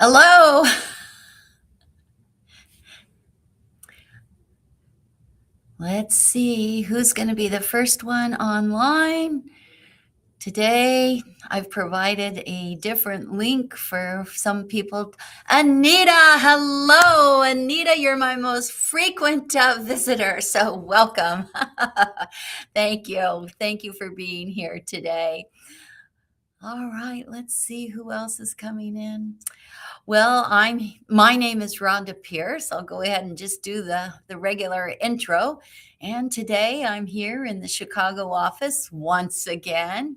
Hello. Let's see who's going to be the first one online. Today, I've provided a different link for some people. Anita, hello. Anita, you're my most frequent visitor, so welcome. Thank you. Thank you for being here today. All right, let's see who else is coming in. Well, my name is Rhonda Pierce. I'll go ahead and just do the regular intro. And today I'm here in the Chicago office once again.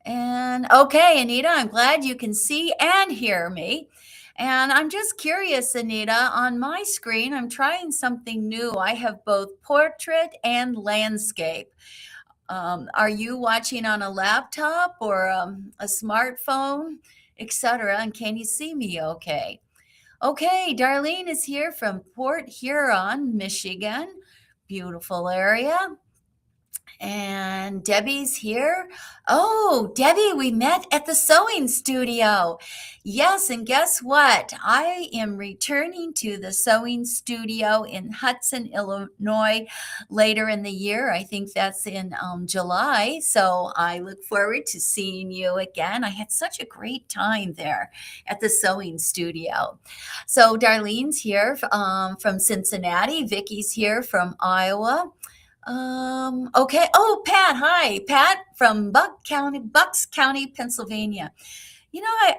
And okay, Anita, I'm glad you can see and hear me. And I'm just curious, Anita, on my screen, I'm trying something new. I have both portrait and landscape. Are you watching on a laptop or a smartphone, etc.? And can you see me okay? Okay, Darlene is here from Port Huron, Michigan. Beautiful area. And Debbie's here. Oh, Debbie, we met at the sewing studio. Yes, and guess what? I am returning to the sewing studio in Hudson, Illinois later in the year. I think that's in July. So I look forward to seeing you again. I had such a great time there at the sewing studio. So Darlene's here from Cincinnati. Vicky's here from Iowa. Okay. Oh, Pat. Hi, Pat from Bucks County, Pennsylvania.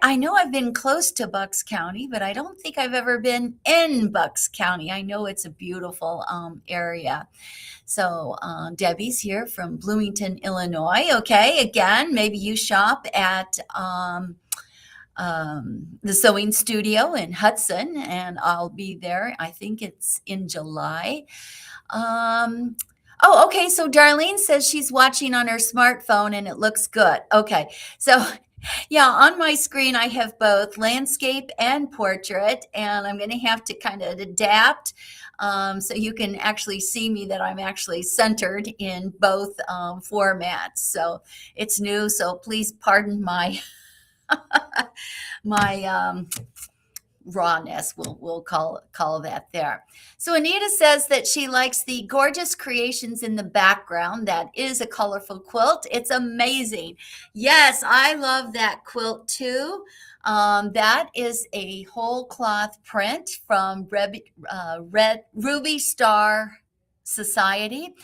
I know I've been close to Bucks County, but I don't think I've ever been in Bucks County. I know it's a beautiful area. So Debbie's here from Bloomington, Illinois. Okay. Again, maybe you shop at the sewing studio in Hudson, and I'll be there. I think it's in July. Oh, okay. So Darlene says she's watching on her smartphone and it looks good. Okay. So, yeah, on my screen, I have both landscape and portrait, and I'm going to have to kind of adapt so you can actually see me that I'm actually centered in both formats. So it's new. So please pardon my my rawness, we'll call that there. So Anita says that she likes the gorgeous creations in the background. That is a colorful quilt. It's amazing. Yes, I love that quilt too. That is a whole cloth print from Ruby Star Society.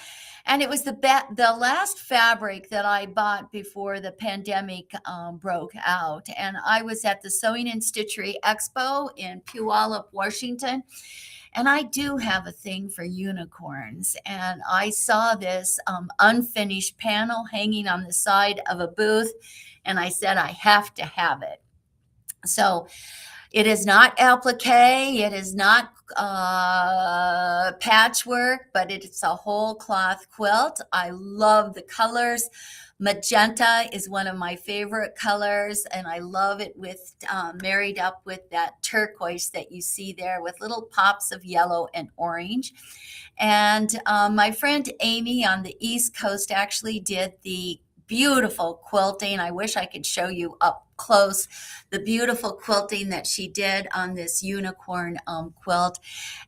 And it was the last fabric that I bought before the pandemic broke out. And I was at the Sewing and Stitchery Expo in Puyallup, Washington. And I do have a thing for unicorns. And I saw this unfinished panel hanging on the side of a booth. And I said, I have to have it. So it is not applique, it is not patchwork, but it's a whole cloth quilt. I love the colors. Magenta is one of my favorite colors, and I love it with married up with that turquoise that you see there with little pops of yellow and orange. And my friend Amy on the East Coast actually did the beautiful quilting. I wish I could show you up close the beautiful quilting that she did on this unicorn quilt.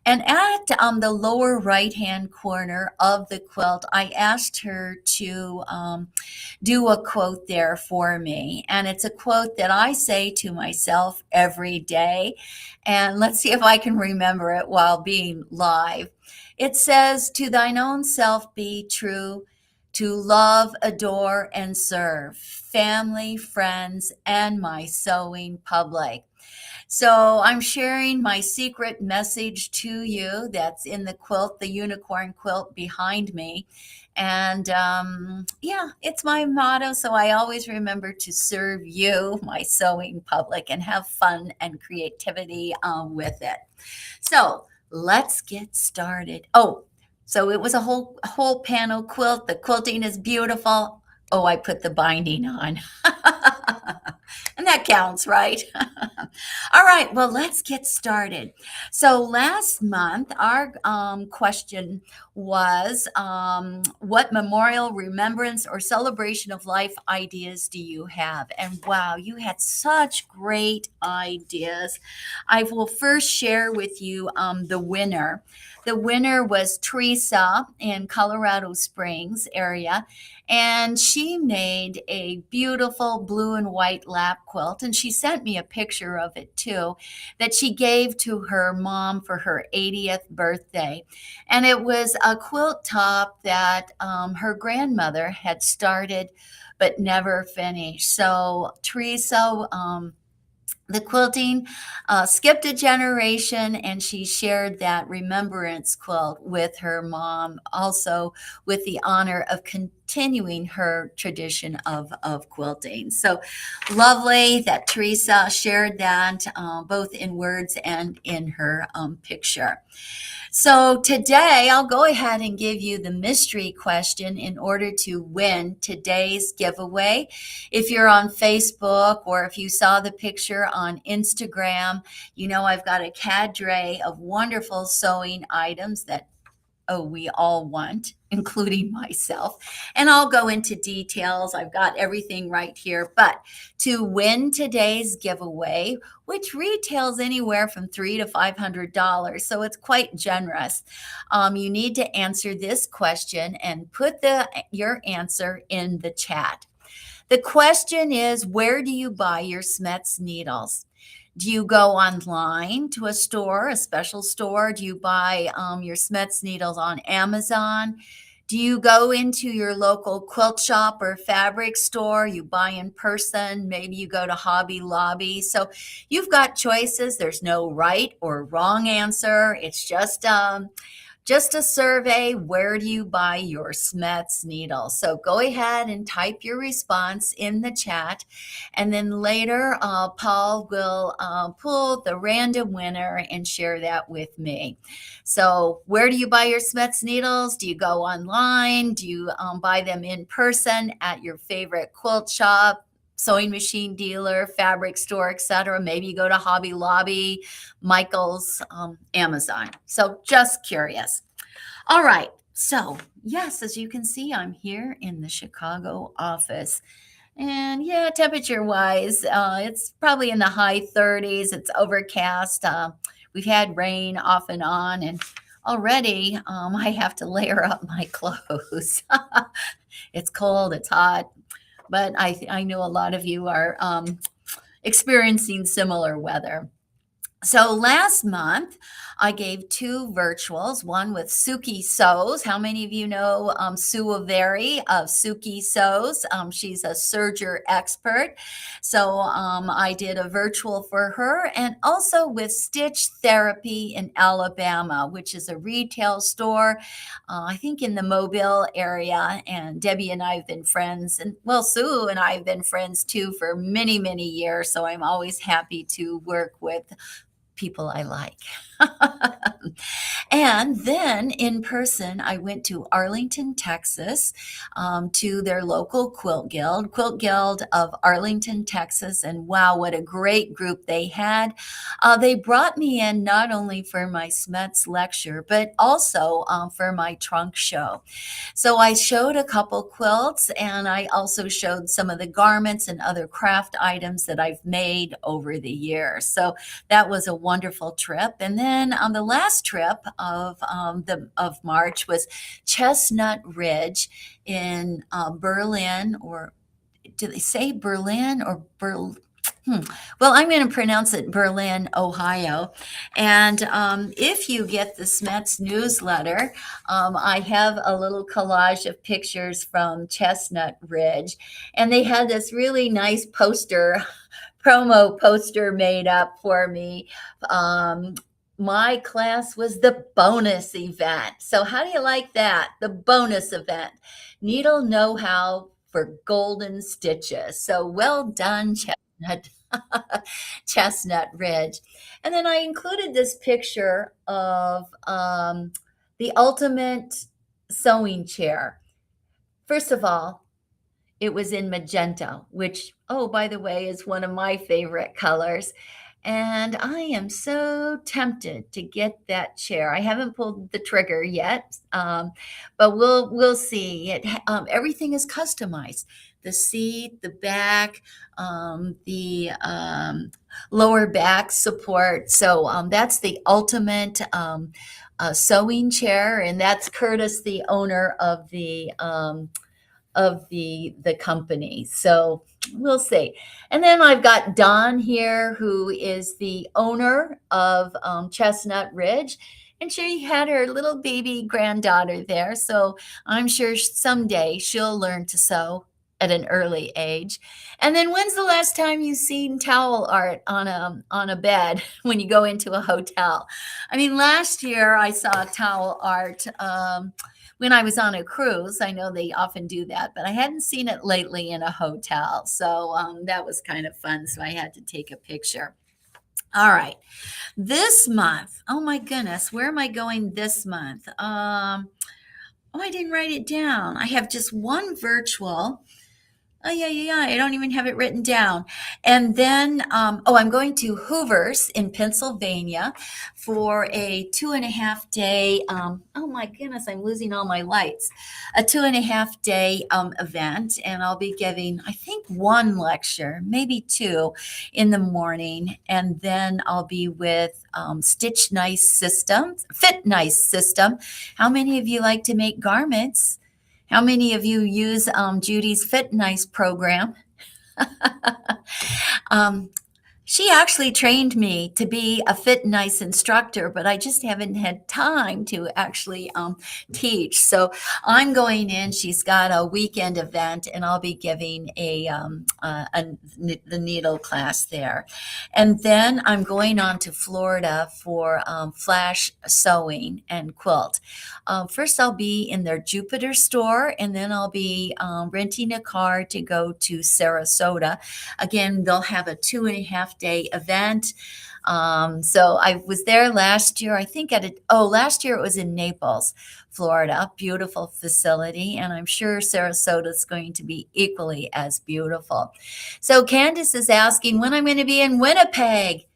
And at the lower right hand corner of the quilt, I asked her to do a quote there for me. And it's a quote that I say to myself every day. And let's see if I can remember it while being live. It says, "To thine own self be true, to love, adore, and serve family, friends, and my sewing public." So I'm sharing my secret message to you that's in the quilt, the unicorn quilt behind me. And yeah, it's my motto. So I always remember to serve you, my sewing public, and have fun and creativity with it. So let's get started. Oh, so it was a whole panel quilt. The quilting is beautiful. Oh, I put the binding on. And that counts, right? All right, well, let's get started. So last month, our question was what memorial, remembrance, or celebration of life ideas do you have? And wow, you had such great ideas. I will first share with you the winner. The winner was Teresa in Colorado Springs area, and she made a beautiful blue and white lap quilt, and she sent me a picture of it too, that she gave to her mom for her 80th birthday. And it was a quilt top that her grandmother had started but never finished. So Teresa, the quilting skipped a generation, and she shared that remembrance quilt with her mom, also with the honor of continuing her tradition of quilting. So lovely that Teresa shared that both in words and in her picture. So today I'll go ahead and give you the mystery question in order to win today's giveaway. If you're on Facebook or if you saw the picture on Instagram, you know I've got a cadre of wonderful sewing items that we all want, including myself. And I'll go into details. I've got everything right here. But to win today's giveaway, which retails anywhere from $300 to $500, so it's quite generous, you need to answer this question and put your answer in the chat. The question is, where do you buy your SCHMETZ needles? Do you go online to a store, a special store? Do you buy your SCHMETZ needles on Amazon? Do you go into your local quilt shop or fabric store? You buy in person. Maybe you go to Hobby Lobby. So you've got choices. There's no right or wrong answer. It's just a survey. Where do you buy your SCHMETZ needles? So go ahead and type your response in the chat. And then later, Paul will pull the random winner and share that with me. So where do you buy your SCHMETZ needles? Do you go online? Do you buy them in person at your favorite quilt shop, sewing machine dealer, fabric store, etc.? Maybe you go to Hobby Lobby, Michael's, Amazon. So just curious. All right. So yes, as you can see, I'm here in the Chicago office. And yeah, temperature wise, it's probably in the high 30s. It's overcast. We've had rain off and on, and already I have to layer up my clothes. It's cold, it's hot, but I know a lot of you are experiencing similar weather. So last month, I gave two virtuals, one with Suki Sews. How many of you know Sue Averi of Suki Sews? She's a serger expert. So I did a virtual for her, and also with Stitch Therapy in Alabama, which is a retail store, I think in the Mobile area. And Debbie and I have been friends, and well, Sue and I have been friends too for many, many years. So I'm always happy to work with people I like. And then in person, I went to Arlington, Texas, to their local Quilt Guild of Arlington, Texas. And wow, what a great group they had. They brought me in not only for my SCHMETZ lecture, but also for my trunk show. So I showed a couple quilts, and I also showed some of the garments and other craft items that I've made over the years. So that was a wonderful trip. And then on the last trip of March was Chestnut Ridge in Berlin, or do they say Berlin or Berlin? Well, I'm going to pronounce it Berlin, Ohio. And if you get the SCHMETZ newsletter, I have a little collage of pictures from Chestnut Ridge. And they had this really nice promo poster made up for me. My class was the bonus event. So how do you like that? The bonus event. Needle know-how for golden stitches. So well done, Chestnut Ridge. And then I included this picture of the ultimate sewing chair. First of all, it was in magenta, which, oh, by the way, is one of my favorite colors. And I am so tempted to get that chair. I haven't pulled the trigger yet, but we'll see. Everything is customized. The seat, the back, the lower back support. So that's the ultimate sewing chair, and that's Curtis, the owner of the company. So we'll see. And then I've got Dawn here, who is the owner of Chestnut Ridge. And she had her little baby granddaughter there. So I'm sure someday she'll learn to sew at an early age. And then when's the last time you've seen towel art on a bed when you go into a hotel? I mean, last year I saw towel art when I was on a cruise. I know they often do that, but I hadn't seen it lately in a hotel. So that was kind of fun. So I had to take a picture. All right. This month, oh my goodness, where am I going this month? Oh, I didn't write it down. I have just one virtual. Oh, yeah. I don't even have it written down. And then, I'm going to Hoover's in Pennsylvania for a 2.5 day, oh my goodness, I'm losing all my lights, a 2.5 day event. And I'll be giving, I think, one lecture, maybe two in the morning. And then I'll be with Stitch Nice System, Fit Nice System. How many of you like to make garments? How many of you use Judy's Fit Nice program? She actually trained me to be a Fit Nice instructor, but I just haven't had time to actually teach. So I'm going in. She's got a weekend event, and I'll be giving the needle class there. And then I'm going on to Florida for flash sewing and quilt. First, I'll be in their Jupiter store, and then I'll be renting a car to go to Sarasota. Again, they'll have a 2.5 day event. So I was there last year. I think last year it was in Naples, Florida. Beautiful facility, and I'm sure Sarasota is going to be equally as beautiful. So Candace is asking when I'm going to be in Winnipeg.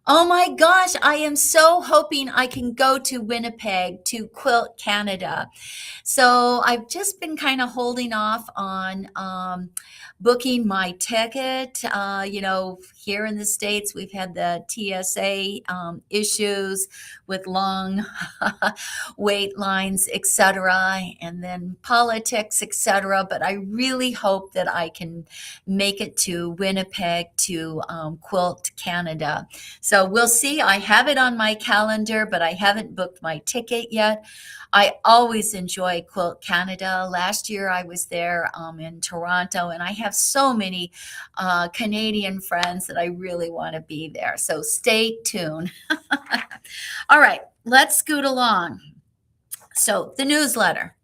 Oh my gosh, I am so hoping I can go to Winnipeg to Quilt Canada. So I've just been kind of holding off on booking my ticket. Here in the States, we've had the TSA issues with long wait lines, etc., and then politics, etc. But I really hope that I can make it to Winnipeg to Quilt Canada. So we'll see. I have it on my calendar, but I haven't booked my ticket yet. I always enjoy Quilt Canada. Last year I was there in Toronto, and I have so many Canadian friends that I really want to be there. So stay tuned. All right, let's scoot along. So the newsletter.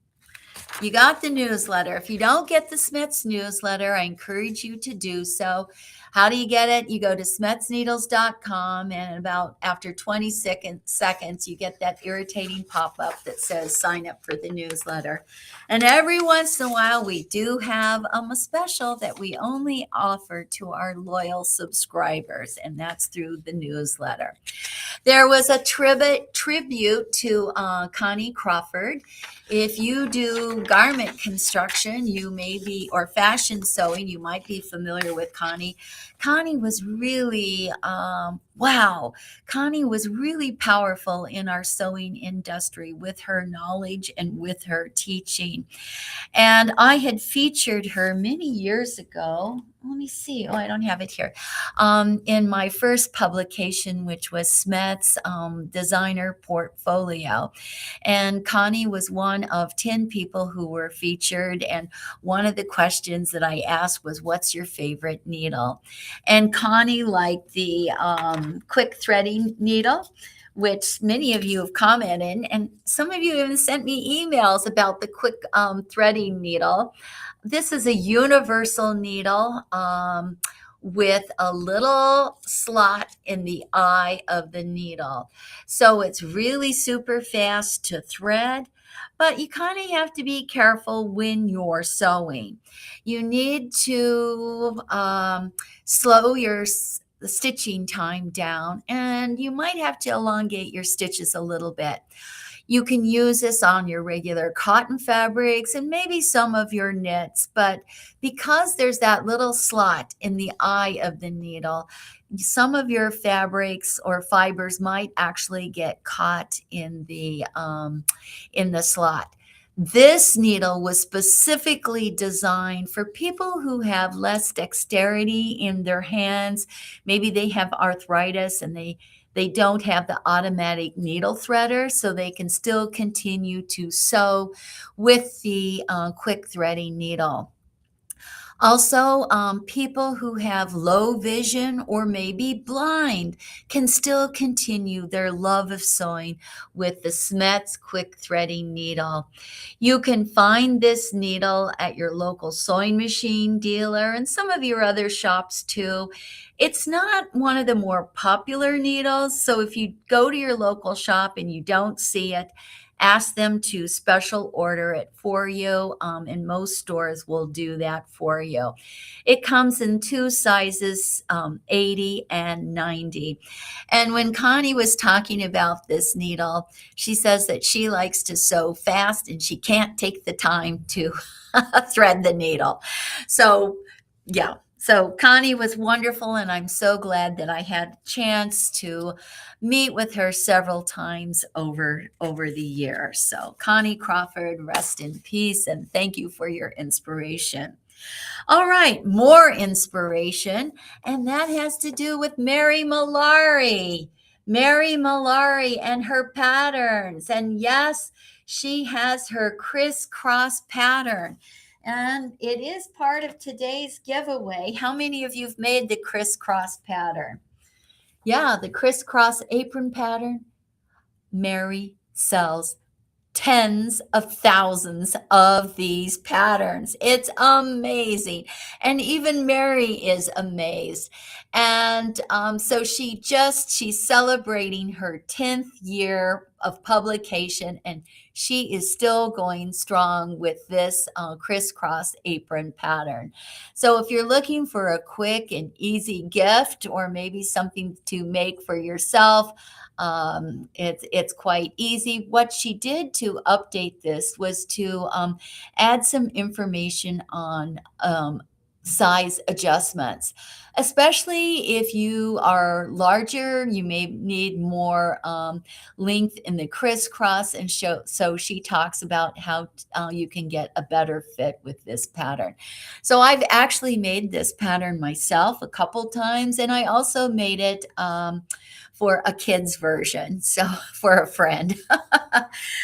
You got the newsletter. If you don't get the SCHMETZ newsletter, I encourage you to do so. How do you get it? You go to schmetzneedles.com, and after 20 seconds, you get that irritating pop-up that says sign up for the newsletter. And every once in a while, we do have a special that we only offer to our loyal subscribers, and that's through the newsletter. There was a tribute to Connie Crawford. If you do garment construction, or fashion sewing, you might be familiar with Connie. Connie was really, Connie was really powerful in our sewing industry with her knowledge and with her teaching. And I had featured her many years ago. Let me see. Oh, I don't have it here. In my first publication, which was SCHMETZ Designer Portfolio. And Connie was one of 10 people who were featured. And one of the questions that I asked was, what's your favorite needle? And Connie liked the quick threading needle, which many of you have commented, and some of you even sent me emails about the quick threading needle. This is a universal needle, with a little slot in the eye of the needle. So it's really super fast to thread, but you kind of have to be careful when you're sewing. You need to slow your the stitching time down, and you might have to elongate your stitches a little bit. You can use this on your regular cotton fabrics and maybe some of your knits, but because there's that little slot in the eye of the needle, some of your fabrics or fibers might actually get caught in the slot. This needle was specifically designed for people who have less dexterity in their hands. Maybe they have arthritis and they don't have the automatic needle threader, so they can still continue to sew with the quick threading needle. Also, people who have low vision or maybe blind can still continue their love of sewing with the SCHMETZ quick threading needle. You can find this needle at your local sewing machine dealer and some of your other shops too. It's not one of the more popular needles, so if you go to your local shop and you don't see it, ask them to special order it for you, and most stores will do that for you. It comes in two sizes, 80 and 90. And when Connie was talking about this needle, she says that she likes to sew fast and she can't take the time to thread the needle. So, yeah. So Connie was wonderful, and I'm so glad that I had a chance to meet with her several times over the years. So Connie Crawford, rest in peace, and thank you for your inspiration. All right, more inspiration, and that has to do with Mary Malari. Mary Malari and her patterns. And yes, she has her crisscross pattern. And it is part of today's giveaway. How many of you have made the crisscross pattern? Yeah, the crisscross apron pattern. Mary sells tens of thousands of these patterns. It's amazing. And even Mary is amazed. And so she's celebrating her 10th year of publication, and she is still going strong with this crisscross apron pattern. So if you're looking for a quick and easy gift, or maybe something to make for yourself, it's quite easy. What she did to update this was to add some information on size adjustments, especially if you are larger. You may need more length in the crisscross, and so she talks about how you can get a better fit with this pattern. So I've actually made this pattern myself a couple times, and I also made it for a kid's version, so for a friend.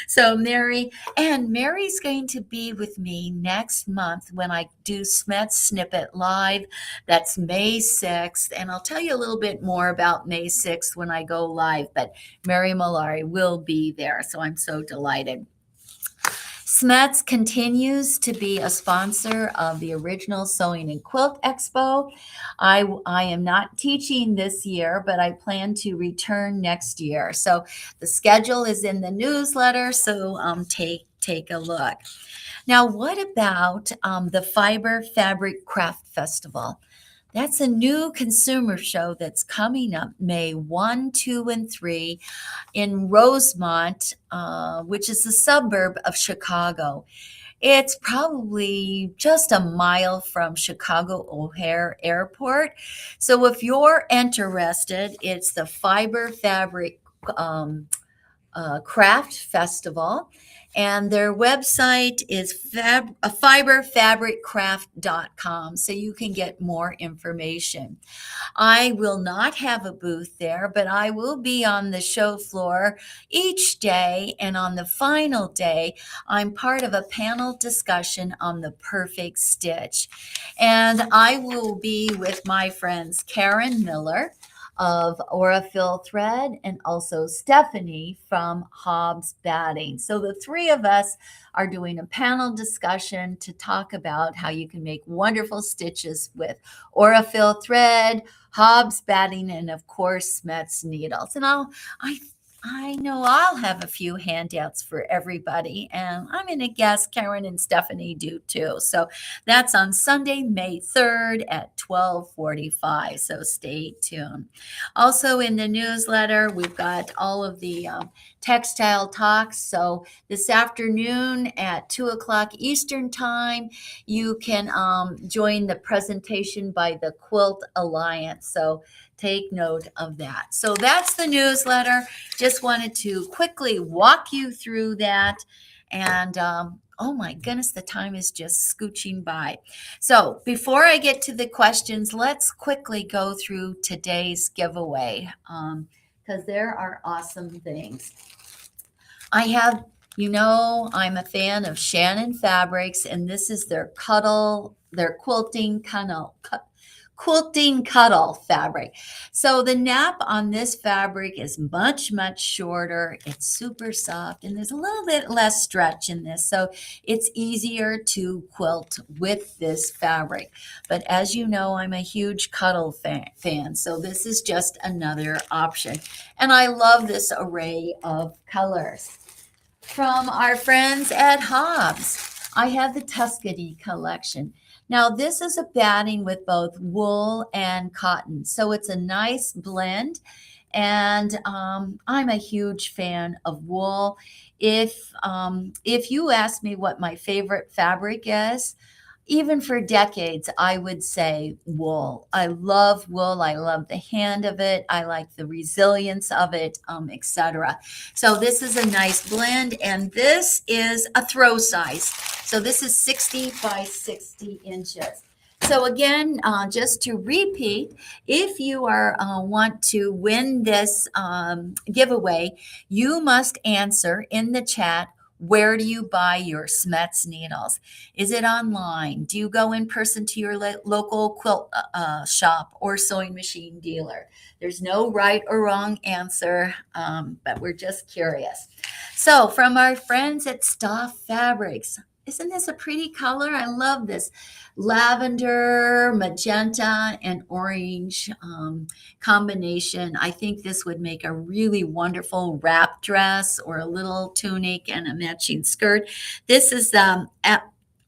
So Mary's going to be with me next month when I do SCHMETZ Snippet Live. That's May 6th, and I'll tell you a little bit more about May 6th when I go live, but Mary Malari will be there, so I'm so delighted. SCHMETZ continues to be a sponsor of the Original Sewing and Quilt Expo. I am not teaching this year, but I plan to return next year. So the schedule is in the newsletter, so take a look. Now, what about the Fiber Fabric Craft Festival? That's a new consumer show that's coming up May 1, 2, and 3 in Rosemont, which is a suburb of Chicago. It's probably just a mile from Chicago O'Hare Airport. So if you're interested, it's the Fiber Fabric Craft Festival. And their website is fiberfabriccraft.com, so you can get more information. I will not have a booth there, but I will be on the show floor each day. And on the final day, I'm part of a panel discussion on the perfect stitch. And I will be with my friends Karen Miller, of Aurifil Thread, and also Stephanie from Hobbs Batting. So the three of us are doing a panel discussion to talk about how you can make wonderful stitches with Aurifil Thread, Hobbs Batting, and of course SCHMETZ needles. And I I know I'll have a few handouts for everybody, and I'm going to guess Karen and Stephanie do too. So that's on Sunday, May 3rd at 12:45. So stay tuned. Also in the newsletter, we've got all of the textile talks. So this afternoon at 2 o'clock Eastern time, you can join the presentation by the Quilt Alliance. So take note of that. So that's the newsletter. Just wanted to quickly walk you through that. And oh my goodness, the time is just scooching by. So before I get to the questions, let's quickly go through today's giveaway because there are awesome things. I have, I'm a fan of Shannon Fabrics, and this is their quilting cuddle fabric. So the nap on this fabric is much, much shorter. It's super soft, and there's a little bit less stretch in this. So it's easier to quilt with this fabric. But as you know, I'm a huge cuddle fan. So this is just another option. And I love this array of colors. From our friends at Hobbs, I have the Tuscany collection. Now, this is a batting with both wool and cotton, so it's a nice blend. And I'm a huge fan of wool. If you ask me what my favorite fabric is, even for decades, I would say wool. I love wool. I love the hand of it. I like the resilience of it, etc. So this is a nice blend, and this is a throw size. So this is 60 by 60 inches. So again, just to repeat, if you want to win this giveaway, you must answer in the chat, where do you buy your SCHMETZ needles? Is it online? Do you go in person to your local quilt shop or sewing machine dealer? There's no right or wrong answer, but we're just curious. So from our friends at Stoff Fabrics, isn't this a pretty color? I love this lavender, magenta, and orange combination. I think this would make a really wonderful wrap dress or a little tunic and a matching skirt. This is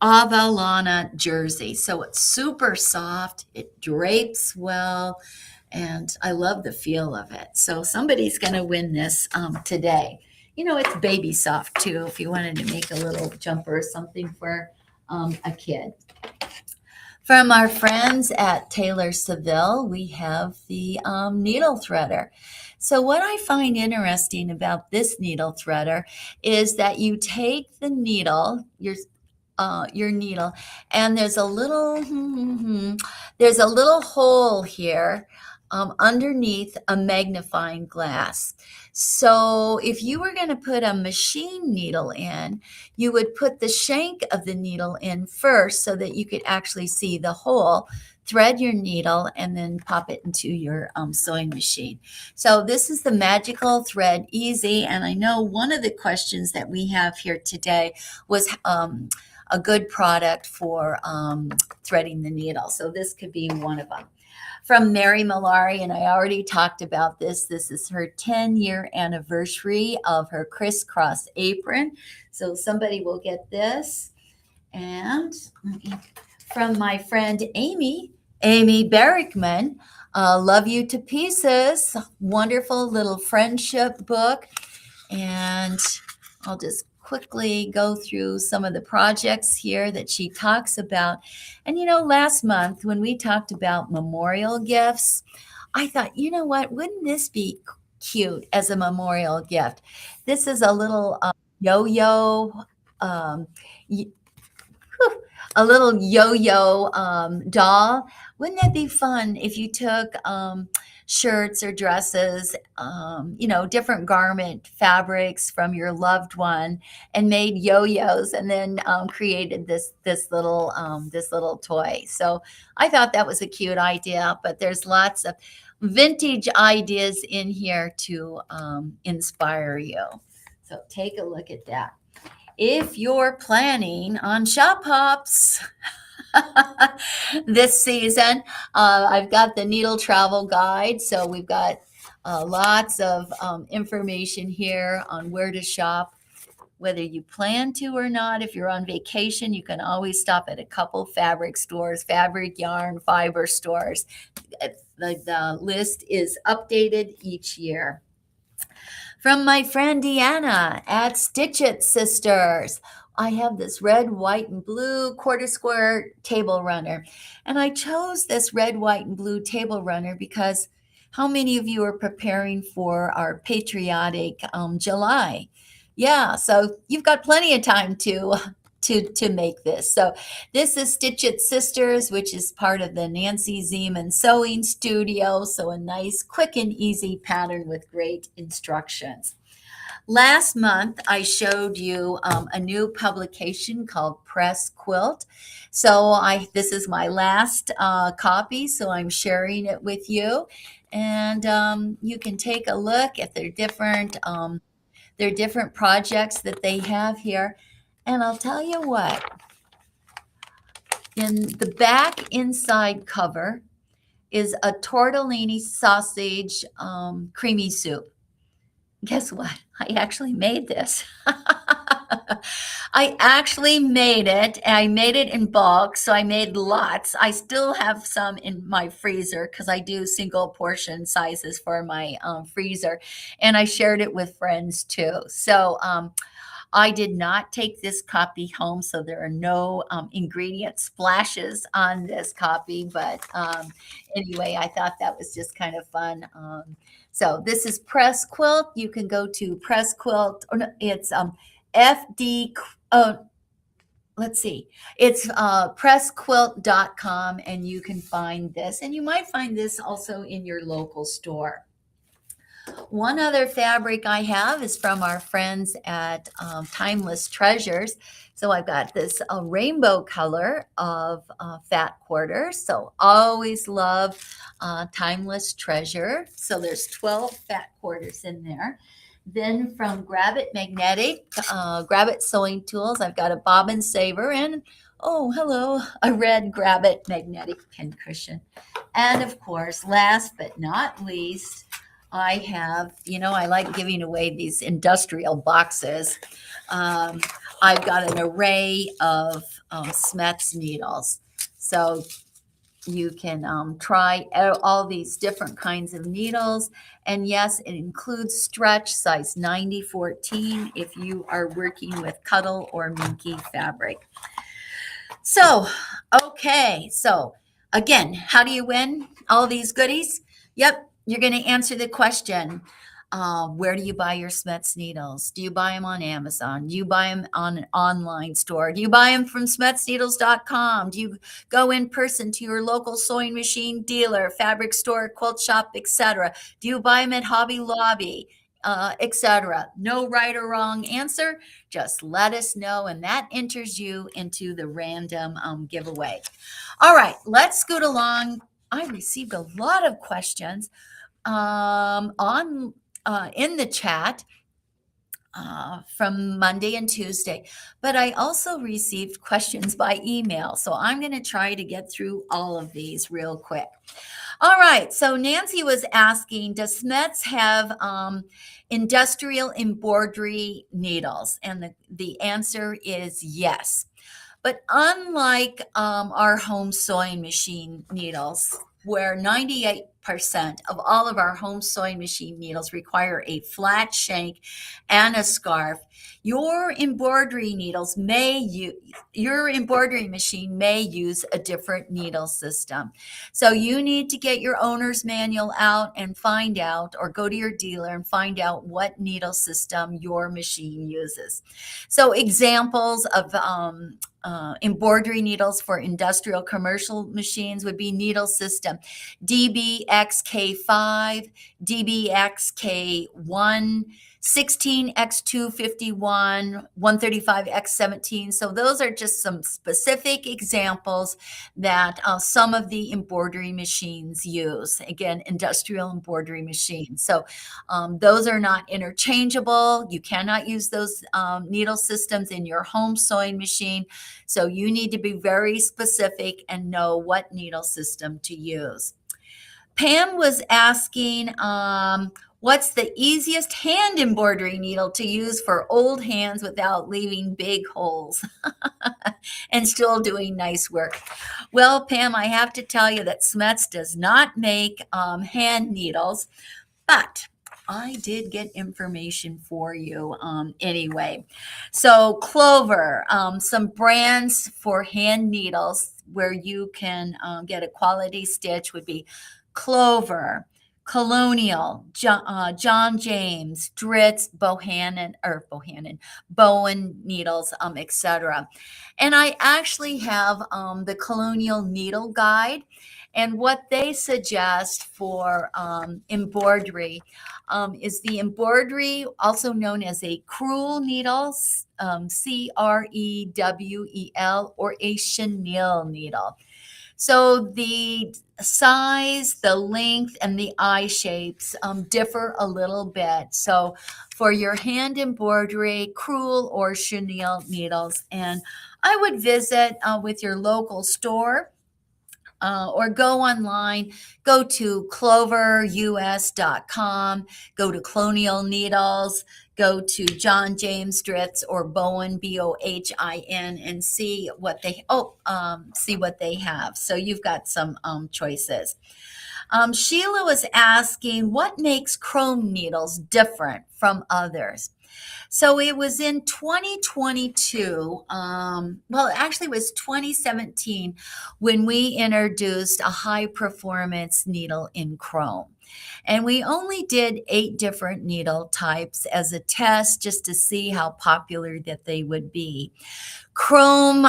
Avalana jersey. So it's super soft. It drapes well. And I love the feel of it. So somebody's going to win this today. It's baby soft too, if you wanted to make a little jumper or something for a kid. From our friends at Taylor Seville, we have the needle threader. So what I find interesting about this needle threader is that you take the needle, your needle, and there's a little hole here underneath a magnifying glass. So if you were going to put a machine needle in, you would put the shank of the needle in first so that you could actually see the hole, thread your needle, and then pop it into your sewing machine. So this is the Magical Thread Easy. And I know one of the questions that we have here today was a good product for threading the needle. So this could be one of them. From Mary Malari, and I already talked about this. This is her 10-year anniversary of her crisscross apron. So somebody will get this. And from my friend Amy Berrickman, Love You to Pieces, wonderful little friendship book. And I'll just quickly go through some of the projects here that she talks about. And last month when we talked about memorial gifts, I thought, what, wouldn't this be cute as a memorial gift? This is a little yo-yo, a little yo-yo doll. Wouldn't that be fun if you took shirts or dresses, different garment fabrics from your loved one and made yo-yos, and then created this little toy. So I thought that was a cute idea, but there's lots of vintage ideas in here to inspire you. So take a look at that. If you're planning on shop hops this season, I've got the needle travel guide. So we've got lots of information here on where to shop, whether you plan to or not. If you're on vacation, you can always stop at a couple fabric stores, fabric, yarn, fiber stores. The list is updated each year. From my friend Deanna at Stitch It Sisters, I have this red, white, and blue quarter square table runner. And I chose this red, white, and blue table runner because how many of you are preparing for our patriotic July? Yeah, so you've got plenty of time to make this. So this is Stitch It Sisters, which is part of the Nancy Zeman Sewing Studio. So a nice, quick and easy pattern with great instructions. Last month, I showed you a new publication called Press Quilt. So this is my last copy, so I'm sharing it with you. And you can take a look at their different projects that they have here. And I'll tell you what, in the back inside cover is a tortellini sausage creamy soup. Guess what? I actually made this. I actually made it. I made it in bulk, so I made lots. I still have some in my freezer because I do single portion sizes for my freezer, and I shared it with friends too. So I did not take this copy home, so there are no ingredient splashes on this copy. But anyway, I thought that was just kind of fun. So this is Press Quilt. You can go to Press Quilt. Or no, it's FD. Let's see. It's pressquilt.com, and you can find this. And you might find this also in your local store. One other fabric I have is from our friends at Timeless Treasures. So I've got this rainbow color of fat quarters. So always love Timeless Treasure. So there's 12 fat quarters in there. Then from Grab It Magnetic, Grab It Sewing Tools, I've got a bobbin saver and, oh, hello, a red Grab It Magnetic pin cushion. And of course, last but not least, I have, I like giving away these industrial boxes. I've got an array of SCHMETZ needles. So you can try all these different kinds of needles. And yes, it includes stretch size 90-14 if you are working with cuddle or minky fabric. So, okay. So again, how do you win all these goodies? Yep. You're going to answer the question, where do you buy your SCHMETZ needles? Do you buy them on Amazon? Do you buy them on an online store? Do you buy them from SCHMETZneedles.com? Do you go in person to your local sewing machine dealer, fabric store, quilt shop, etc.? Do you buy them at Hobby Lobby, etc.? No right or wrong answer. Just let us know, and that enters you into the random giveaway. All right, let's scoot along. I received a lot of questions in the chat from Monday and Tuesday, but I also received questions by email. So I'm going to try to get through all of these real quick. All right. So Nancy was asking, does SCHMETZ have industrial embroidery needles? And the answer is yes. But unlike our home sewing machine needles, where 98% of all of our home sewing machine needles require a flat shank and a scarf, your embroidery machine may use a different needle system. So you need to get your owner's manual out and find out, or go to your dealer and find out what needle system your machine uses. So examples of embroidery needles for industrial commercial machines would be needle system DBX DBXK5, DBXK1, 16X251, 135X17. So those are just some specific examples that some of the embroidery machines use. Again, industrial embroidery machines. So those are not interchangeable. You cannot use those needle systems in your home sewing machine. So you need to be very specific and know what needle system to use. Pam was asking, what's the easiest hand embroidery needle to use for old hands without leaving big holes and still doing nice work? Well, Pam, I have to tell you that SCHMETZ does not make hand needles, but I did get information for you anyway. So Clover, some brands for hand needles where you can get a quality stitch would be Clover, Colonial, John James, Dritz, Bowen needles, etc. And I actually have the Colonial Needle Guide, and what they suggest for embroidery is the embroidery, also known as a crewel needle, Crewel, or a chenille needle. So the size, the length, and the eye shapes differ a little bit. So for your hand embroidery, crewel or chenille needles, and I would visit with your local store or go online, go to cloverus.com, go to Colonial Needles, go to John James Dritz or Bowen, Bohin, and see what they have. So you've got some choices. Sheila was asking, what makes chrome needles different from others? So it was in 2022, actually it was 2017 when we introduced a high performance needle in chrome. And we only did 8 different needle types as a test just to see how popular that they would be. Chrome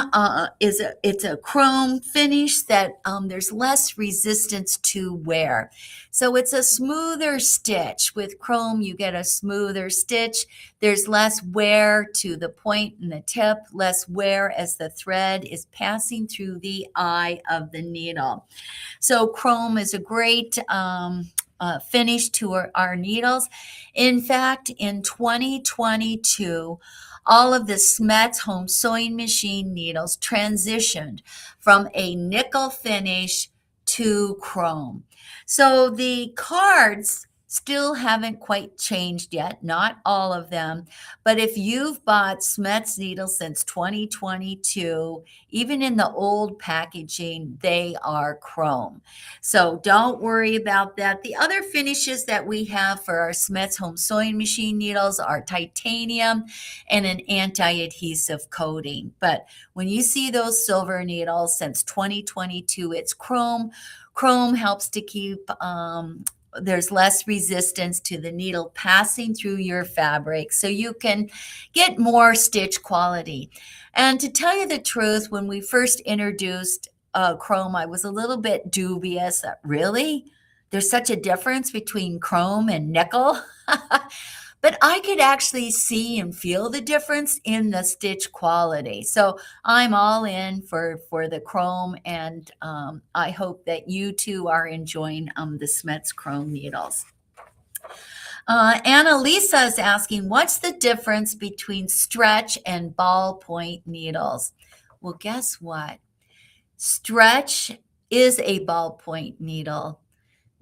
it's a chrome finish that there's less resistance to wear. So it's a smoother stitch. With chrome, you get a smoother stitch. There's less wear to the point and the tip, less wear as the thread is passing through the eye of the needle. So chrome is a great finish to our needles. In fact, in 2022, all of the SCHMETZ home sewing machine needles transitioned from a nickel finish to chrome. So the cards still haven't quite changed yet, not all of them. But if you've bought SCHMETZ needles since 2022, even in the old packaging, they are chrome. So don't worry about that. The other finishes that we have for our SCHMETZ home sewing machine needles are titanium and an anti-adhesive coating. But when you see those silver needles since 2022, it's chrome. Chrome helps to keep there's less resistance to the needle passing through your fabric, so you can get more stitch quality. And to tell you the truth, when we first introduced chrome, I was a little bit dubious. Really? There's such a difference between chrome and nickel? But I could actually see and feel the difference in the stitch quality. So I'm all in for the chrome, and I hope that you too are enjoying the SCHMETZ chrome needles. Annalisa is asking, what's the difference between stretch and ballpoint needles? Well, guess what? Stretch is a ballpoint needle.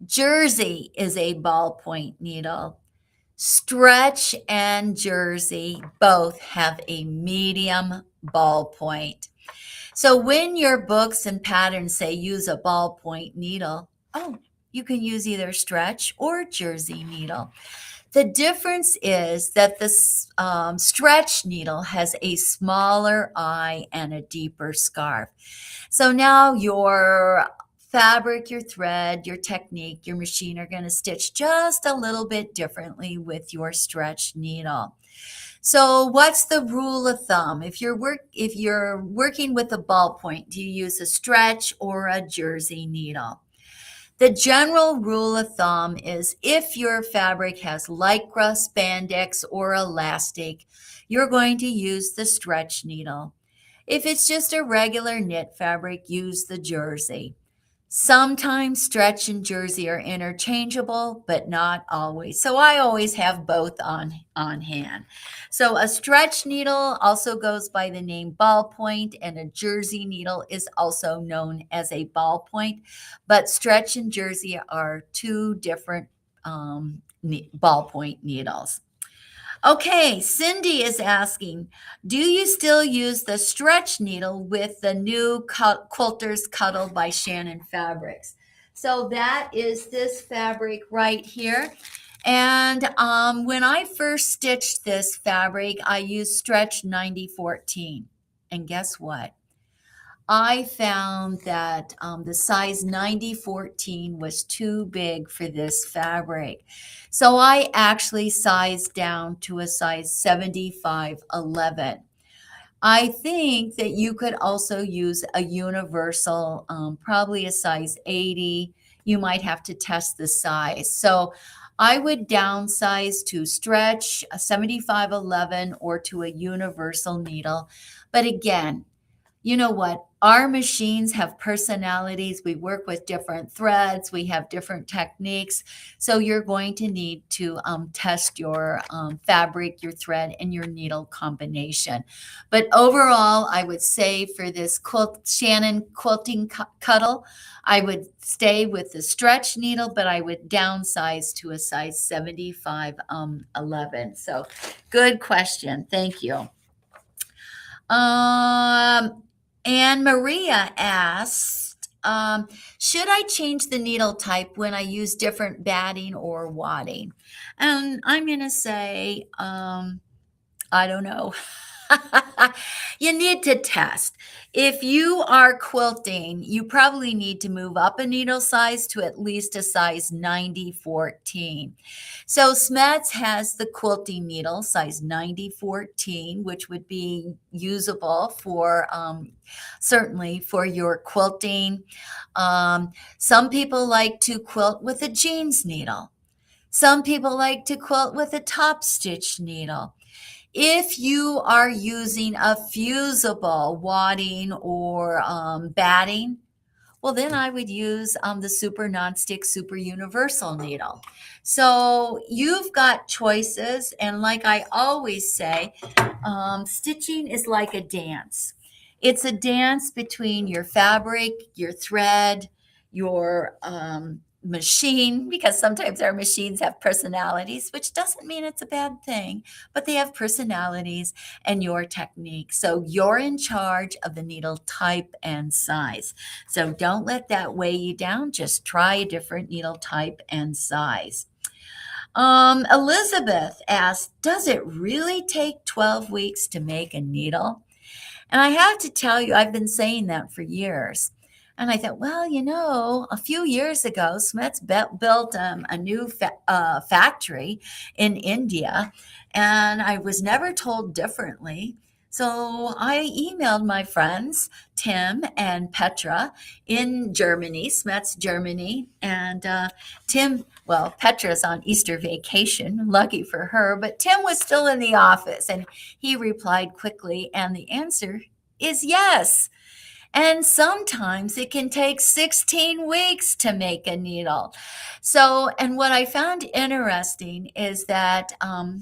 Jersey is a ballpoint needle. Stretch and Jersey both have a medium ballpoint. So when your books and patterns say use a ballpoint needle, you can use either stretch or Jersey needle. The difference is that the stretch needle has a smaller eye and a deeper scarf. So now your fabric, your thread, your technique, your machine are going to stitch just a little bit differently with your stretch needle. So what's the rule of thumb? If you're working with a ballpoint, do you use a stretch or a Jersey needle? The general rule of thumb is if your fabric has lycra, spandex, or elastic, you're going to use the stretch needle. If it's just a regular knit fabric, use the jersey. Sometimes stretch and jersey are interchangeable, but not always. So I always have both on hand. So a stretch needle also goes by the name ballpoint, and a jersey needle is also known as a ballpoint. But stretch and jersey are two different ballpoint needles. Okay, Cindy is asking, do you still use the stretch needle with the new Quilter's Cuddle by Shannon Fabrics? So that is this fabric right here. And when I first stitched this fabric, I used stretch 9014. And guess what? I found that the size 9014 was too big for this fabric. So I actually sized down to a size 7511. I think that you could also use a universal, probably a size 80. You might have to test the size. So I would downsize to stretch a 7511 or to a universal needle. But again, you know what? Our machines have personalities. We work with different threads. We have different techniques. So you're going to need to test your fabric, your thread, and your needle combination. But overall, I would say for this Shannon quilting cuddle, I would stay with the stretch needle, but I would downsize to a size 75 11. So good question. Thank you. Anne Maria asked, should I change the needle type when I use different batting or wadding? And I'm going to say, I don't know. You need to test. If you are quilting, you probably need to move up a needle size to at least a size 9014. So SCHMETZ has the quilting needle size 9014, which would be usable for certainly for your quilting. Some people like to quilt with a jeans needle. Some people like to quilt with a top stitch needle. If you are using a fusible wadding or batting, well, then I would use the super nonstick, super universal needle. So you've got choices. And like I always say, stitching is like a dance. It's a dance between your fabric, your thread, your machine, because sometimes our machines have personalities, which doesn't mean it's a bad thing, but they have personalities, and your technique. So you're in charge of the needle type and size. So don't let that weigh you down. Just try a different needle type and size. Elizabeth asked, does it really take 12 weeks to make a needle? And I have to tell you, I've been saying that for years. And I thought, well, a few years ago, SCHMETZ built a new factory in India, and I was never told differently. So I emailed my friends, Tim and Petra, in Germany, SCHMETZ Germany. And Petra's on Easter vacation, lucky for her, but Tim was still in the office, and he replied quickly, and the answer is yes. And sometimes it can take 16 weeks to make a needle. So, and what I found interesting is that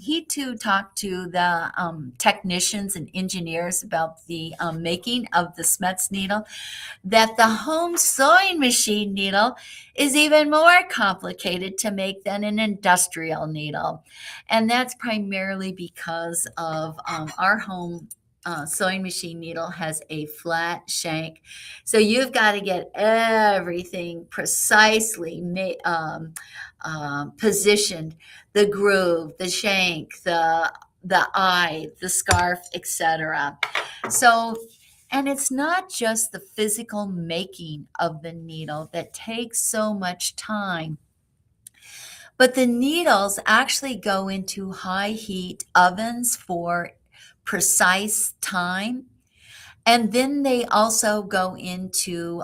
he too talked to the technicians and engineers about the making of the SCHMETZ needle, that the home sewing machine needle is even more complicated to make than an industrial needle. And that's primarily because of our home sewing machine needle has a flat shank. So you've got to get everything precisely positioned, the groove, the shank, the eye, the scarf, etc. So, and it's not just the physical making of the needle that takes so much time, but the needles actually go into high heat ovens for precise time. And then they also go into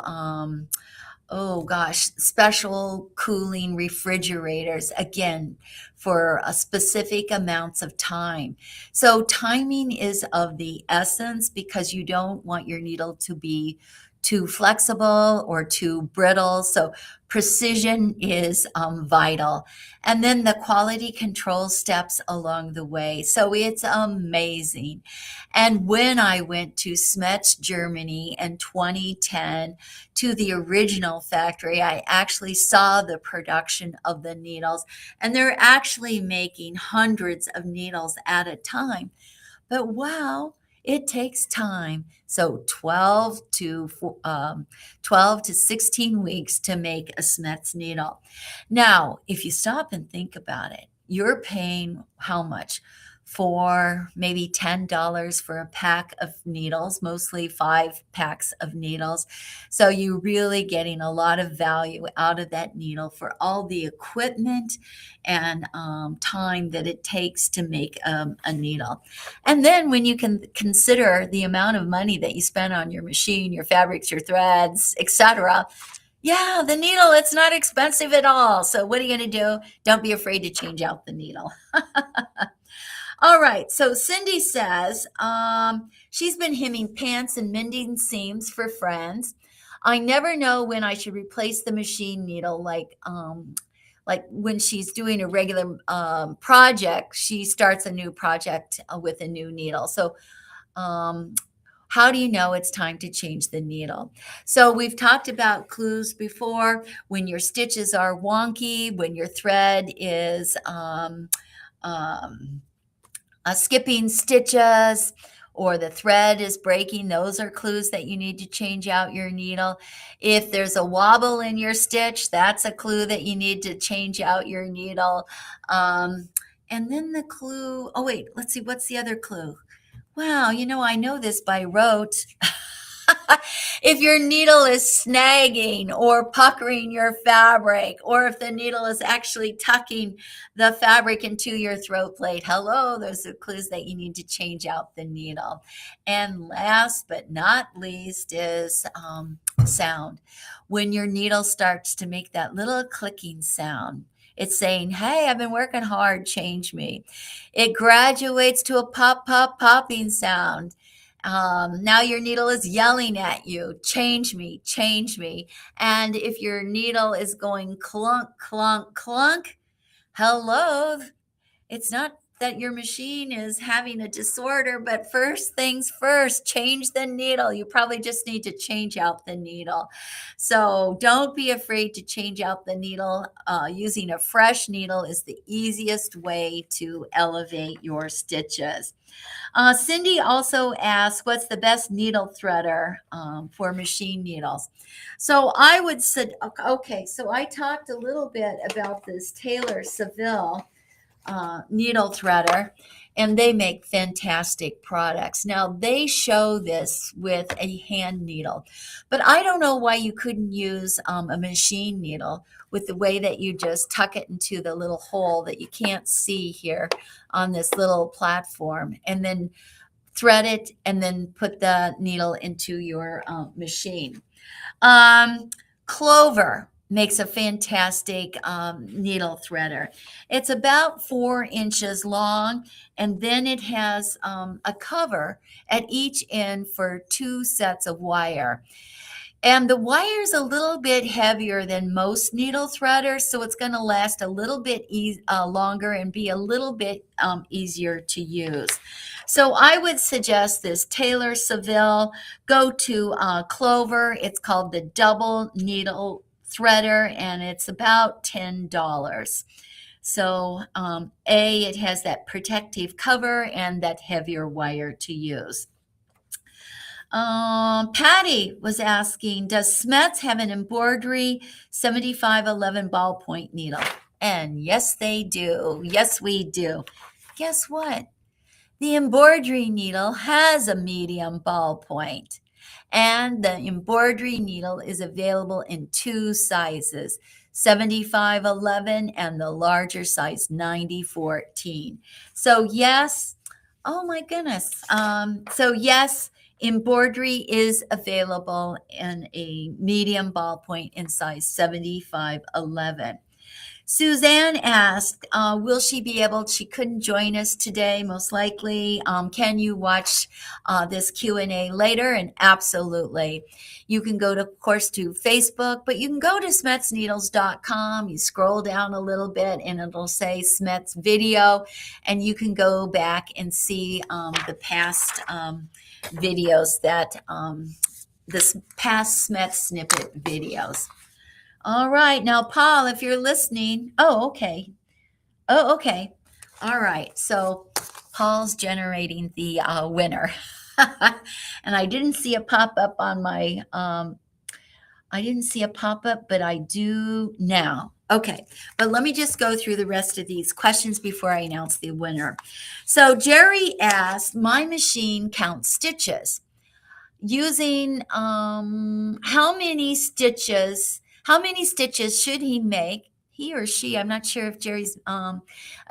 oh gosh, special cooling refrigerators, again, for a specific amounts of time. So timing is of the essence because you don't want your needle to be too flexible or too brittle. So precision is vital. And then the quality control steps along the way. So it's amazing. And when I went to SCHMETZ, Germany in 2010, to the original factory, I actually saw the production of the needles, and they're actually making hundreds of needles at a time. But wow, it takes time. So 12 to 16 weeks to make a SCHMETZ needle. Now, if you stop and think about it, you're paying how much? For maybe $10 for a pack of needles, mostly 5 packs of needles. So you're really getting a lot of value out of that needle for all the equipment and time that it takes to make a needle. And then when you can consider the amount of money that you spend on your machine, your fabrics, your threads, etc., yeah, the needle, it's not expensive at all. So what are you going to do? Don't be afraid to change out the needle. All right, so Cindy says she's been hemming pants and mending seams for friends. I never know when I should replace the machine needle, like when she's doing a regular project, she starts a new project with a new needle. So um, how do you know it's time to change the needle? So we've talked about clues before. When your stitches are wonky, when your thread is um, skipping stitches, or the thread is breaking, those are clues that you need to change out your needle. If there's a wobble in your stitch, that's a clue that you need to change out your needle. And then the clue, oh wait, let's see, what's the other clue? Wow, I know this by rote. If your needle is snagging or puckering your fabric, or if the needle is actually tucking the fabric into your throat plate, hello, those are clues that you need to change out the needle. And last but not least is sound. When your needle starts to make that little clicking sound, it's saying, hey, I've been working hard, change me. It graduates to a pop, pop, popping sound. Now your needle is yelling at you, change me, change me. And if your needle is going clunk, clunk, clunk, hello, it's not that your machine is having a disorder, but first things first, change the needle. You probably just need to change out the needle. So don't be afraid to change out the needle. Using a fresh needle is the easiest way to elevate your stitches. Cindy also asked, what's the best needle threader for machine needles? So I would say, okay, so I talked a little bit about this Taylor Seville needle threader, and they make fantastic products. Now, they show this with a hand needle, but I don't know why you couldn't use a machine needle with the way that you just tuck it into the little hole that you can't see here on this little platform, and then thread it and then put the needle into your machine. Clover makes a fantastic needle threader. It's about 4 inches long, and then it has a cover at each end for 2 sets of wire. And the wire is a little bit heavier than most needle threaders, so it's going to last a little bit longer and be a little bit easier to use. So I would suggest this Taylor Seville. Go to Clover. It's called the Double Needle Threader, and it's about $10. So it has that protective cover and that heavier wire to use. Patty was asking, does SCHMETZ have an embroidery 7511 ballpoint needle? And yes, they do. Yes, we do. Guess what? The embroidery needle has a medium ballpoint, and the embroidery needle is available in 2 sizes, 7511 and the larger size 9014. So yes, oh my goodness. So yes, Embroidery is available in a medium ballpoint in size 7511. Suzanne asked, will she be able, she couldn't join us today, most likely. Can you watch this Q&A later? And absolutely. You can go to, of course, to Facebook, but you can go to smetsneedles.com. You scroll down a little bit and it'll say Smets video, and you can go back and see the past videos that, this past Smets snippet videos. All right. Now, Paul, if you're listening. Oh, okay. Oh, okay. All right. So Paul's generating the winner. And I didn't see a pop-up on my, I didn't see a pop-up, but I do now. Okay. But let me just go through the rest of these questions before I announce the winner. So Jerry asked, my machine counts stitches. Using how many stitches should he make, he or she? I'm not sure if Jerry's a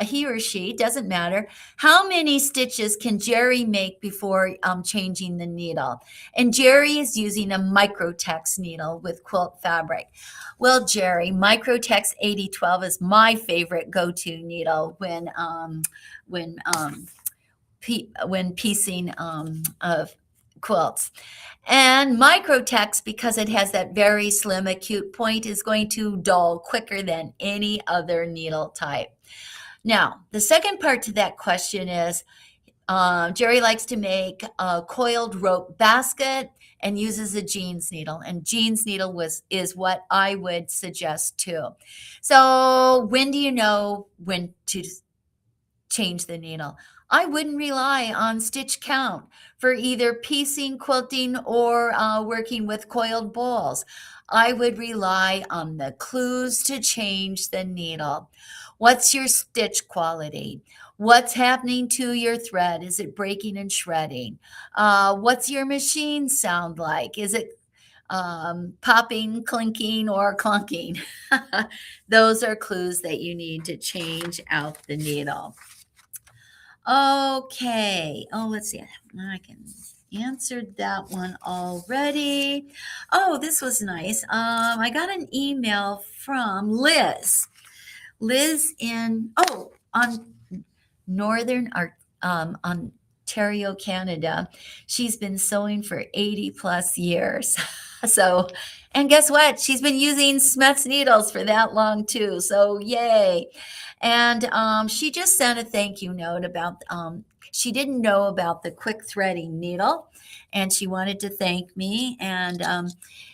he or she, doesn't matter. How many stitches can Jerry make before changing the needle? And Jerry is using a Microtex needle with quilt fabric. Well, Jerry, Microtex 8012 is my favorite go-to needle when piecing quilts. And Microtex, because it has that very slim acute point, is going to dull quicker than any other needle type. Now, the second part to that question is, Jerry likes to make a coiled rope basket and uses a jeans needle, and jeans needle is what I would suggest too. So when do you know when to change the needle? I wouldn't rely on stitch count for either piecing, quilting, or working with coiled balls. I would rely on the clues to change the needle. What's your stitch quality? What's happening to your thread? Is it breaking and shredding? What's your machine sound like? Is it popping, clinking, or clunking? Those are clues that you need to change out the needle. Okay. Oh, let's see. I can answer that one already. Oh, this was nice. I got an email from Liz. Liz on Northern Ontario, Canada. She's been sewing for 80 plus years. So, and guess what? She's been using Smets needles for that long too. So yay. And she just sent a thank you note about, she didn't know about the quick threading needle, and she wanted to thank me. And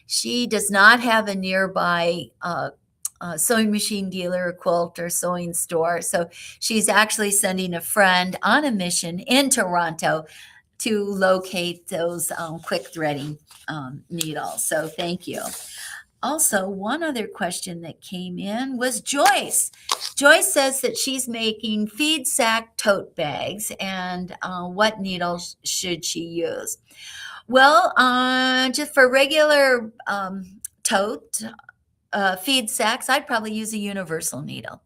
she does not have a nearby sewing machine dealer, quilt, or sewing store. So she's actually sending a friend on a mission in Toronto to locate those quick threading needles. So thank you. Also, one other question that came in was Joyce. Joyce says that she's making feed sack tote bags, and what needles should she use? Well, just for regular tote feed sacks, I'd probably use a universal needle.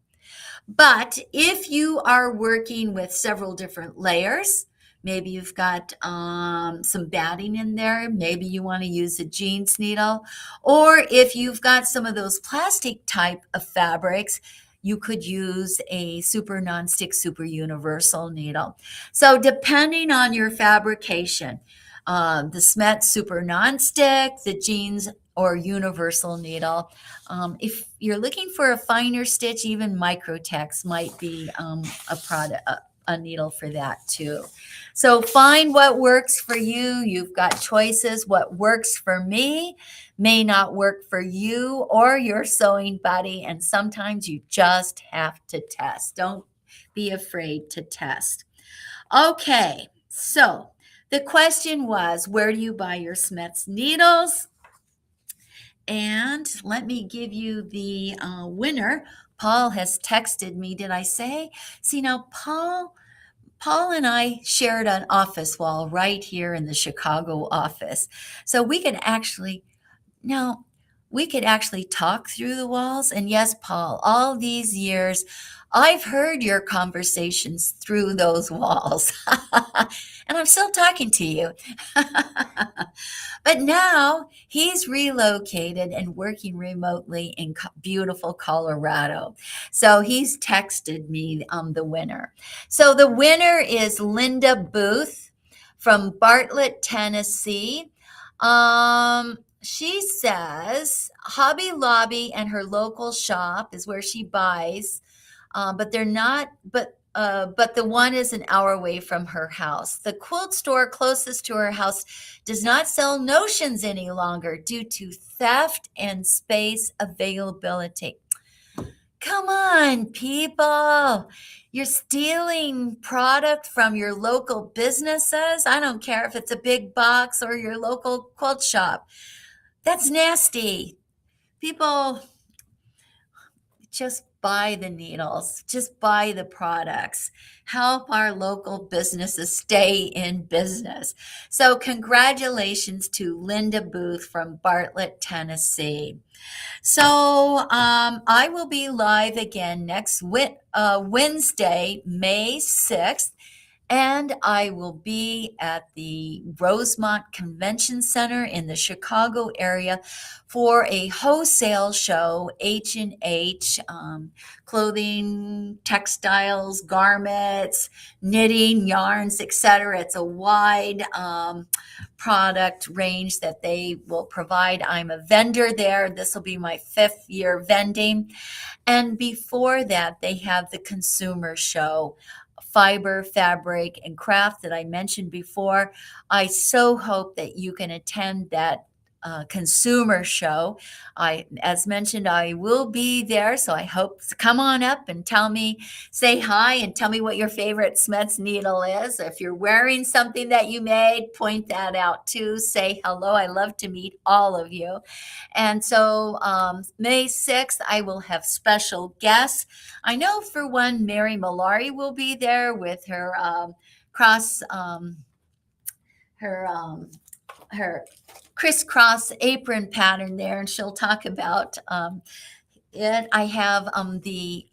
But if you are working with several different layers, maybe you've got some batting in there, maybe you want to use a jeans needle, or if you've got some of those plastic type of fabrics, you could use a super nonstick, super universal needle. So depending on your fabrication, the Smets super nonstick, the jeans or universal needle. If you're looking for a finer stitch, even Microtex might be a product, a needle for that too. So find what works for you. You've got choices. What works for me may not work for you or your sewing buddy, and sometimes you just have to test. Don't be afraid to test. Okay, so the question was, where do you buy your Smets needles? And let me give you the winner. Paul has texted me. Did I say? See, now Paul and I shared an office wall right here in the Chicago office. So we can actually, now we could actually talk through the walls. And yes, Paul, all these years, I've heard your conversations through those walls. And I'm still talking to you. But now he's relocated and working remotely in beautiful Colorado. So he's texted me the winner. So the winner is Linda Booth from Bartlett, Tennessee. She says Hobby Lobby and her local shop is where she buys, but they're not. But the one is an hour away from her house. The quilt store closest to her house does not sell notions any longer due to theft and space availability. Come on, people. You're stealing product from your local businesses. I don't care if it's a big box or your local quilt shop. That's nasty. People, just buy the needles, just buy the products. Help our local businesses stay in business. So, congratulations to Linda Booth from Bartlett, Tennessee. So, I will be live again next Wednesday, May 6th. And I will be at the Rosemont Convention Center in the Chicago area for a wholesale show, H&H, clothing, textiles, garments, knitting, yarns, etc. It's a wide product range that they will provide. I'm a vendor there. This will be my 5th year vending. And before that, they have the consumer show, fiber, fabric, and craft that I mentioned before. I so hope that you can attend that consumer show. As mentioned, I will be there, so I hope come on up and say hi and tell me what your favorite SCHMETZ needle is. If you're wearing something that you made, point that out too. Say hello. I love to meet all of you. And so May 6th, I will have special guests. I know for one, Mary Malari will be there with her her crisscross apron pattern there, and she'll talk about it. I have the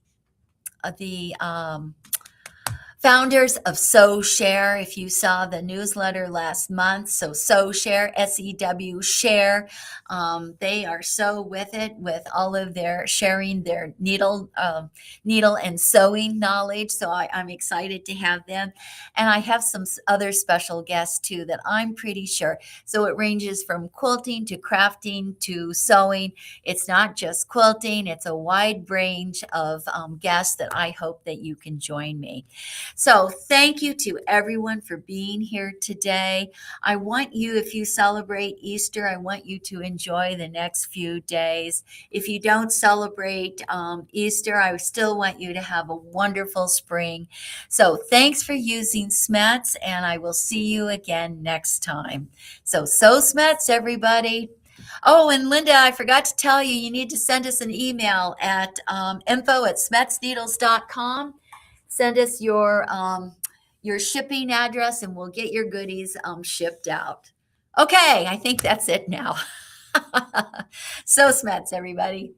founders of Sew Share. If you saw the newsletter last month, so Sew Share, SEW Share, they are so with it, with all of their sharing their needle and sewing knowledge. So I'm excited to have them, and I have some other special guests too that I'm pretty sure. So it ranges from quilting to crafting to sewing. It's not just quilting; it's a wide range of guests that I hope that you can join me. So thank you to everyone for being here today. I want you, if you celebrate Easter, I want you to enjoy the next few days. If you don't celebrate Easter, I still want you to have a wonderful spring. So thanks for using SCHMETZ, and I will see you again next time. So SCHMETZ, everybody. Oh, and Linda, I forgot to tell you, you need to send us an email at info@schmetzneedles.com. Send us your shipping address, and we'll get your goodies shipped out. Okay, I think that's it now. So SCHMETZ, everybody.